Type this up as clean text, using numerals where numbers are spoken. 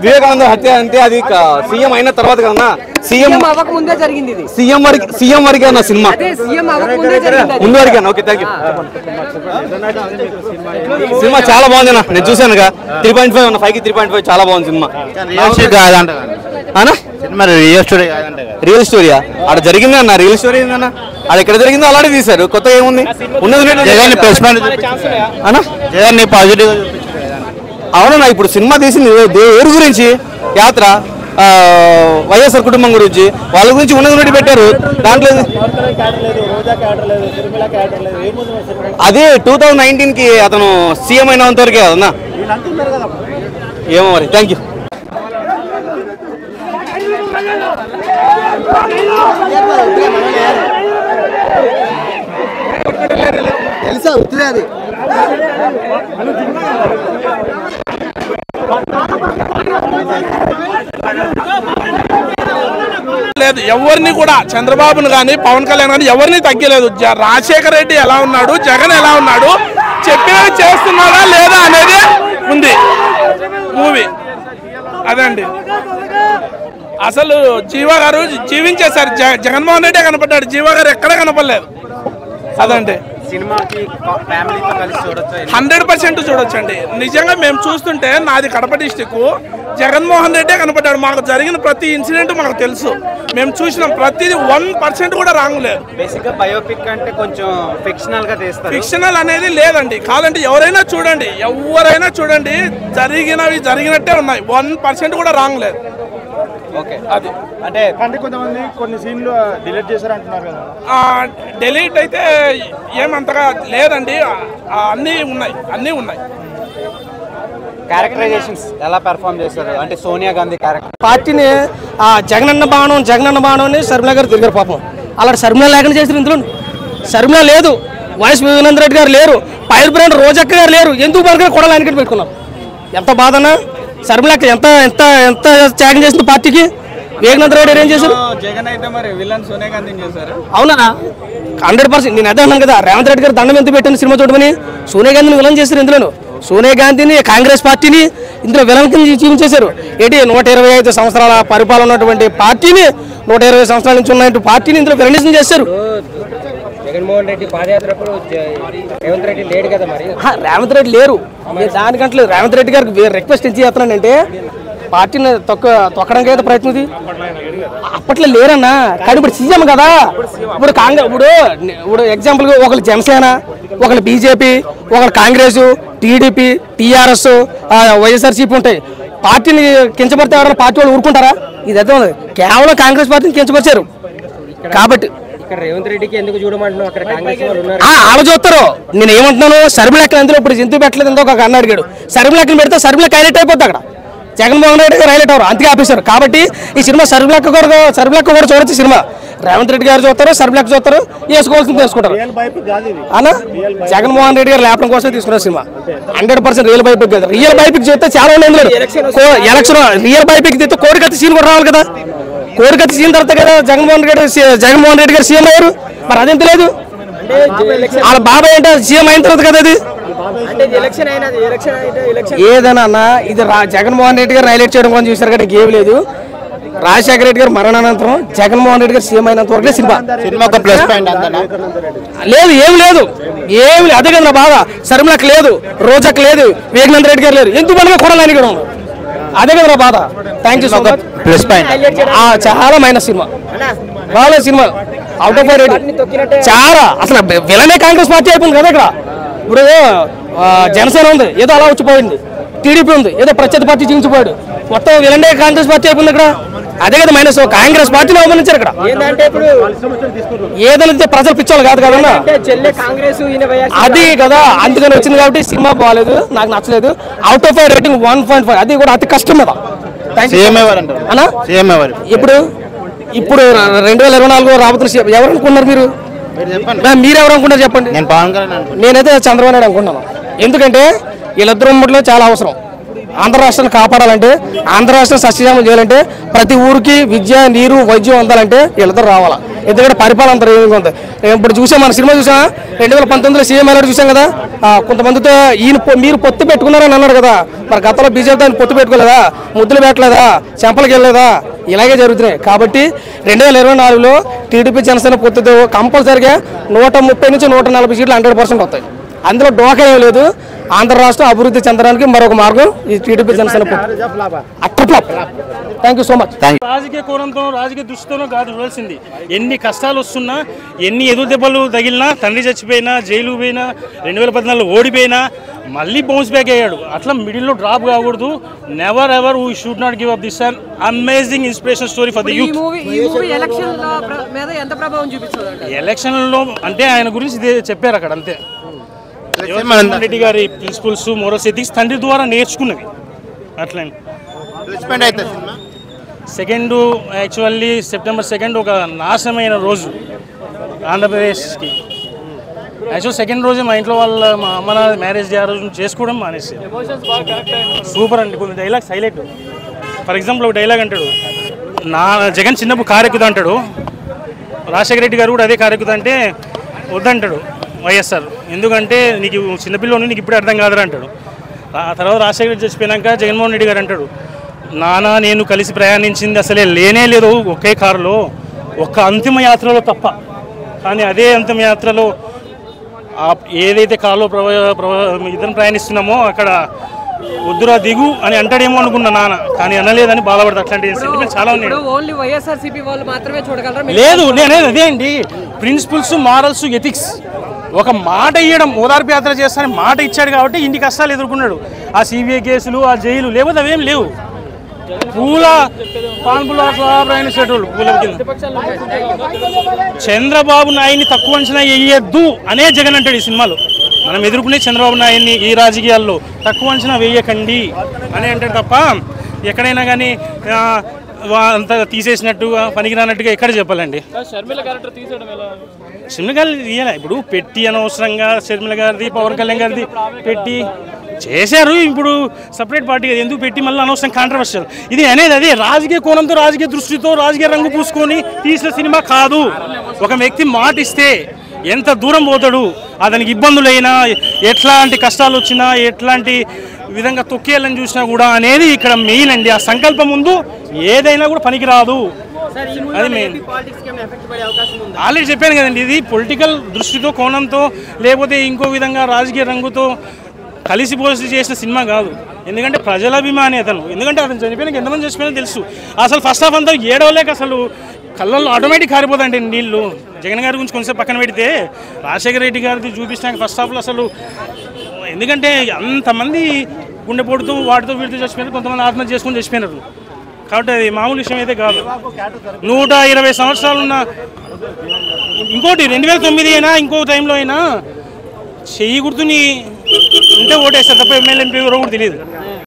వివేకానంద హత్య అంటే అది సీఎం అయిన తర్వాత కన్నా సీఎం ముందే జరిగింది ఇది. సీఎం వరకే అన్న సినిమా ముందు వరకే. Okay thank you. సినిమా చాలా బాగుంది అన్న, నేను చూసానుగా 3.5 అన్న, 5కి 3.5 చాలా బాగుంది సినిమా. రియల్ స్టోరీయా? అక్కడ జరిగింది అన్న, రియల్ స్టోరీ ఏందన్న, అది ఎక్కడ జరిగిందో అలాగే తీశారు, కొత్తగా ఏముంది ఉన్నది అన్న. పాజిటివ్ అవునన్నా, ఇప్పుడు సినిమా తీసింది ఎవరి గురించి? యాత్ర, వైఎస్ఆర్ కుటుంబం గురించి, వాళ్ళ గురించి ఉన్నది పెట్టారు. దాంట్లో అదే 2019కి అతను సీఎం అయినంత వరకే కదన్నా. ఏమో మరి. Thank you. తెలుసా ఉత్తరే అది లేదు ఎవరిని కూడా, చంద్రబాబును కానీ పవన్ కళ్యాణ్ కానీ ఎవరిని తగ్గలేదు. రాజశేఖర రెడ్డి ఎలా ఉన్నాడు, జగన్ ఎలా ఉన్నాడు, చెప్పినవి చేస్తున్నాడా లేదా అనేది ఉంది మూవీ. అదండి అసలు. జీవా గారు జీవించేశారు, జగన్మోహన్ రెడ్డి కనపడ్డాడు, జీవా గారు ఎక్కడ కనపడలేదు. అదండి సినిమాకి ఫ్యామిలీతో కలిసి చూడొచ్చు, 100% చూడొచ్చండి. నిజంగా మేము చూస్తుంటే, నాది కడప డిస్టిక్, జగన్మోహన్ రెడ్డే కనపడ్డాడు. మాకు జరిగిన ప్రతి ఇన్సిడెంట్ మాకు తెలుసు, మేము చూసినాం. ప్రతిదీ 1% కూడా రాంగ్ లేదు. బేసిక్గా బయోపిక్ అంటే కొంచెం ఫిక్షనల్ గా తీస్తారు. ఫిక్షనల్ అనేది లేదండి. కాదంటే ఎవరైనా చూడండి, జరిగినవి జరిగినట్టే ఉన్నాయి, 1% కూడా రాంగ్ లేదు. ఓకే, అది అంటే కొంతమంది కొన్ని సీన్లు డిలీట్ చేశారు అంటున్నారు కదా. డిలీట్ అయితే ఏమంతగా లేదండి, అన్నీ ఉన్నాయి. క్యారెక్టరైజేషన్స్ ఎలా పెర్ఫార్మ్ చేశారు అంటే సోనియా గాంధీ క్యారెక్టర్? పార్టీని జగనన్న బాణం అని శర్మిల గారు తిరిగారు పాపం. అలాంటి శర్మిల లేకుండా చేసిన ఇందులో శర్మిల లేదు, వైఎస్ వివేకానంద రెడ్డి గారు లేరు, పైర్ బ్రాండ్ రోజక్క గారు లేరు. ఎందుకు మనకు కూడా లానికి పెట్టుకున్నాం? ఎంత బాధనా? శర్మిలకి ఎంత ఎంత ఎంత త్యాగం చేసింది పార్టీకి. వివేకానంద రెడ్డి ఏం చేశారు? జగన్ అయితే మరి విలన్ సోనియా గాంధీ చేశారు. అవునా? 100%. నేను అదే అన్నాను కదా, రేవంత్ రెడ్డి గారు దండం ఎంత పెట్టాను సినిమా చూడమని. సోనియా గాంధీని విలన్ చేశారు ఇందులో. సోనియా గాంధీని, కాంగ్రెస్ పార్టీని ఇందులో విలన్ కింద చూపించేశారు. ఏంటి 125 సంవత్సరాల పరిపాలన ఉన్నటువంటి పార్టీని, 120 సంవత్సరాల నుంచి ఉన్న పార్టీని ఇందులో విలనిజం చేశారు. జగన్మోహన్ రెడ్డి పాదయాత్రప్పుడు రేవంత్ రెడ్డి లేడు కదా మరి. రేవంత్ రెడ్డి లేరు, దానికంటే రేవంత్ రెడ్డి గారికి రిక్వెస్ట్ ఏం చేస్తున్నానంటే, పార్టీని తొక్కడానికి అయితే ప్రయత్నం. అప్పట్లో లేరన్నా, కానీ ఇప్పుడు సీఎం కదా. ఇప్పుడు కాంగ్రెస్, ఇప్పుడు ఎగ్జాంపుల్ ఒకళ్ళు జనసేన, ఒకళ్ళు బీజేపీ, ఒకళ్ళు కాంగ్రెస్, టీడీపీ, టీఆర్ఎస్, వైఎస్ఆర్సీపీ ఉంటాయి. పార్టీని కించపడితే ఎవరైనా పార్టీ వాళ్ళు ఊరుకుంటారా? ఇది అర్థం ఉంది. కేవలం కాంగ్రెస్ పార్టీని కించపరిచారు కాబట్టి. రేవంత్ రెడ్డికి ఎందుకు చూడమంటున్నావు? అక్కడ కాంగ్రెస్ వాళ్ళు చూస్తారు. నేను ఏమంటున్నాను, సర్మిలెక్కలు ఎందులో ఇప్పుడు ఎందుకు పెట్టలేదు ఎందుకు ఒక అన్న అడిగాడు. సర్మిలెక్కలు పెడితే సర్మిలెక్క హైలైట్ అయిపోద్ది అక్కడ. జగన్మోహన్ రెడ్డి గారు హైలైట్ అవ్వరు, అందుకే ఆపేశారు. కాబట్టి ఈ సినిమా సర్మిలెక్క కూడా చూడొచ్చు. సినిమా రేవంత్ రెడ్డి గారు చూస్తారు, సర్మిలెక్క చూస్తారు, వేసుకోవాల్సింది వేసుకుంటారు అన్న. జగన్మోహన్ రెడ్డి గారు లేపడం కోసం తీసుకున్నారు సినిమా. 100% రియల్ బైపిక్ కదా. రియల్ బైపిక్ చేస్తే చాలా ఉంది. ఎలక్షన్ రియల్ బైపిక్ చేస్తే కోడికత్తి సీన్ కూడా రావాలి కదా. కోడికత్తి సీన్ తర్వాత కదా జగన్మోహన్ రెడ్డి గారు సీఎం అయ్యారు. మరి అదేం తెలియదు. వాళ్ళ బాబాయ్ అంటే సీఎం అయిన తర్వాత కదా అది. ఏదైనా అన్న, ఇది జగన్మోహన్ రెడ్డి గారు హైలైట్ చేయడం కోసం చూసారు కదా, ఏం లేదు. రాజశేఖర రెడ్డి గారు మరణానంతరం జగన్మోహన్ రెడ్డి గారు సీఎం అయినంత వరకే సినిమా లేదు, ఏం లేదు. అదే కదా నా బాధ. శర్మిలకి లేదు, రోజాకి లేదు, వివేకానంద రెడ్డి గారు లేరు. ఎందుకు మనమే కూడా లాని కూడా అదే కదా నా బాధ. Thank you so much. Plus point చాలా మైనస్ సినిమా, బాగా సినిమా అవుట్ ఆఫ్ రేటింగ్ చాలా. అసలు విలనే కాంగ్రెస్ పార్టీ అయిపోయింది కదా ఇక్కడ. ఇప్పుడు జనసేన ఉంది, ఏదో అలా వచ్చిపోయింది. టీడీపీ ఉంది, ఏదో ప్రత్యర్థి పార్టీ జీవించిపోయాడు. మొత్తం విలనే కాంగ్రెస్ పార్టీ అయిపోయింది ఇక్కడ. అదే కదా మైనస్. కాంగ్రెస్ పార్టీని అవమానించారు ఇక్కడ. ఏదైనా ప్రజలు పిచ్చోళ్ళు కాదు కదన్నా, అది కదా. అందుకని వచ్చింది కాబట్టి సినిమా బాగాలేదు, నాకు నచ్చలేదు. అవుట్ ఆఫ్ రేటింగ్ 1.5, అది కూడా అతి కష్టం కదా. ఇప్పుడు 2024 రాబోతున్న ఎవరు అనుకున్నారు మీరు? మీరెవరు అనుకుంటారు చెప్పండి. నేనైతే చంద్రబాబు నాయుడు అనుకుంటున్నాను. ఎందుకంటే వీళ్ళిద్దరు ఉమ్మడిలో చాలా అవసరం. ఆంధ్ర రాష్ట్రాన్ని కాపాడాలంటే, ఆంధ్ర రాష్ట్రం సస్యశ్యామం చేయాలంటే, ప్రతి ఊరికి విద్య, నీరు, వైద్యం అందాలంటే వీళ్ళిద్దరు రావాలా. ఇద్దరు కూడా పరిపాలన అంతా ఉంది. ఇప్పుడు చూసాం, మన సినిమా చూసాం 2019లో సీఎం ఎలాంటి చూసాం కదా. కొంతమందితో ఈయన మీరు పొత్తు పెట్టుకున్నారని అన్నాడు కదా, మరి గతంలో బీజేపీ దాన్ని పొత్తు పెట్టుకోలేదా, ముద్దులు పెట్టలేదా, చెంపలకి వెళ్ళలేదా, ఇలాగే జరుగుతున్నాయి. కాబట్టి 2024లో టీడీపీ జనసేన పొత్తుతో కంపల్సరిగా 130 నుంచి 140 సీట్లు 100% వస్తాయి. అందులో డోకా ఏం లేదు. ఆంధ్ర రాష్ట్రం అభివృద్ధి చెందడానికి మరొక మార్గం ఈ TDP Janasena utter flop. Thank you so much. రాజకీయ కోణంతో రాజకీయ దృష్టితోనూ కాదు చూడాల్సింది. ఎన్ని కష్టాలు వస్తున్నా, ఎన్ని ఎదురు దెబ్బలు తగిలినా, తండ్రి చచ్చిపోయినా, జైలు పోయినా, 2014లో ఓడిపోయినా మళ్ళీ బౌన్స్ బ్యాక్ అయ్యాడు. అట్లా మిడిల్లో డ్రాప్ కాకూడదు. Never ever we should not give up. This an amazing inspiration story for the youth. ఎలక్షన్లో అంటే ఆయన గురించి చెప్పారు అక్కడ అంతే. రెడ్డి గారి ప్రిన్సిపల్స్, మోరల్స్, ఎథిక్స్ తండ్రి ద్వారా నేర్చుకున్నవి. అట్లా సెకండ్ యాక్చువల్లీ సెప్టెంబర్ 2 ఒక నాశనమైన రోజు ఆంధ్రప్రదేశ్కి. యాక్చువల్ సెకండ్ రోజే మా ఇంట్లో మా అమ్మ మ్యారేజ్ డే ఆ రోజు చేసుకోవడం మానేసి. సూపర్ అండి. కొన్ని డైలాగ్స్ హైలైట్. ఫర్ ఎగ్జాంపుల్ ఒక డైలాగ్ అంటాడు, జగన్ చిన్నప్పుడు కారు ఎక్కుదా అంటాడు. రాజశేఖర రెడ్డి గారు కూడా అదే కారు ఎక్కుదా అంటే వద్దంటాడు వైఎస్ఆర్. ఎందుకంటే నీకు చిన్నపిల్లని నీకు ఇప్పుడే అర్థం కాదురా అంటాడు. ఆ తర్వాత రాజశేఖర రెడ్డి చచ్చిపోయినాక జగన్మోహన్ రెడ్డి గారు అంటాడు, నాన్న నేను కలిసి ప్రయాణించింది అసలే లేనే లేదు ఒకే కారులో, ఒక్క అంతిమ యాత్రలో తప్ప. కానీ అదే అంతిమ యాత్రలో ఏదైతే కారులో ఇద్దరం ప్రయాణిస్తున్నామో అక్కడ వద్దురా దిగు అని అంటాడేమో అనుకున్నా నాన్న, కానీ అనలేదని బాధపడతా. అట్లాంటి సెంటిమెంట్ చాలా ఉన్నాయి. లేదు నేనేది అదే అండి, ప్రిన్సిపల్స్, మారల్స్, ఎథిక్స్. ఒక మాట ఇవ్వడం, ఓదార్పు యాత్ర చేస్తానని మాట ఇచ్చాడు కాబట్టి ఇన్ని కష్టాలు ఎదుర్కొన్నాడు. ఆ సిబిఐ కేసులు, ఆ జైలు లేకపోతే అవేం లేవు. పాన్పుల ప్రయాణించేటోళ్ళు పూల కింద. చంద్రబాబు నాయుడిని తక్కువ అంచనా వేయద్దు అనే జగన్ అంటాడు ఈ సినిమాలో. మనం ఎదుర్కొనే చంద్రబాబు నాయుడిని ఈ రాజకీయాల్లో తక్కువ అంచనా వేయకండి అని అంటాడు తప్ప ఎక్కడైనా కానీ అంత తీసేసినట్టుగా పనికిరానట్టుగా ఎక్కడ చెప్పాలండి. షర్మిల గారు తీయాలి. ఇప్పుడు పెట్టి అనవసరంగా షర్మిల గారిది, పవన్ కళ్యాణ్ గారిది పెట్టి చేశారు. ఇప్పుడు సపరేట్ పార్టీ ఎందుకు పెట్టి మళ్ళీ అనవసరం కాంట్రవర్షియల్. ఇది అనేది అదే రాజకీయ కోణంతో, రాజకీయ దృష్టితో, రాజకీయ రంగు పూసుకొని తీసిన సినిమా కాదు. ఒక వ్యక్తి మాట ఇస్తే ఎంత దూరం పోతాడు, అతనికి ఇబ్బందులైనా, ఎట్లాంటి కష్టాలు వచ్చినా, ఎట్లాంటి విధంగా తొక్కేయాలని చూసినా కూడా అనేది ఇక్కడ మెయిన్ అండి. ఆ సంకల్పం ముందు ఏదైనా కూడా పనికిరాదు. అది మెయిన్. ఆల్రెడీ చెప్పాను కదండి, ఇది పొలిటికల్ దృష్టితో, కోణంతో, లేకపోతే ఇంకో విధంగా రాజకీయ రంగుతో కలిసిపోసి చేసిన సినిమా కాదు. ఎందుకంటే ప్రజలాభిమాని అతను. ఎందుకంటే అతను చనిపోయినాక ఎంతమంది చచ్చిపోయినా తెలుసు. అసలు ఫస్ట్ హాఫ్ అంతా ఏడవలేక అసలు కళ్ళల్లో ఆటోమేటిక్ కారిపోతాయండి నీళ్ళు. జగన్ గారి గురించి కొంచెం పక్కన పెడితే రాజశేఖర రెడ్డి గారిది చూపించినాక ఫస్ట్ హాఫ్లో అసలు, ఎందుకంటే అంతమంది గుండెపోటుతో వాటితో వీటితో చచ్చిపోయినారు, కొంతమంది ఆత్మహత్య చేసుకొని చచ్చిపోయినారు. కాబట్టి అది మామూలు విషయం అయితే కాదు. 120 సంవత్సరాలున్న ఇంకోటి 2009 అయినా ఇంకో టైంలో అయినా చెయ్యి గుర్తుని ఉంటే ఓటేస్తారు తప్ప ఎమ్మెల్యే ఎంపీ ఎవరో కూడా తెలియదు.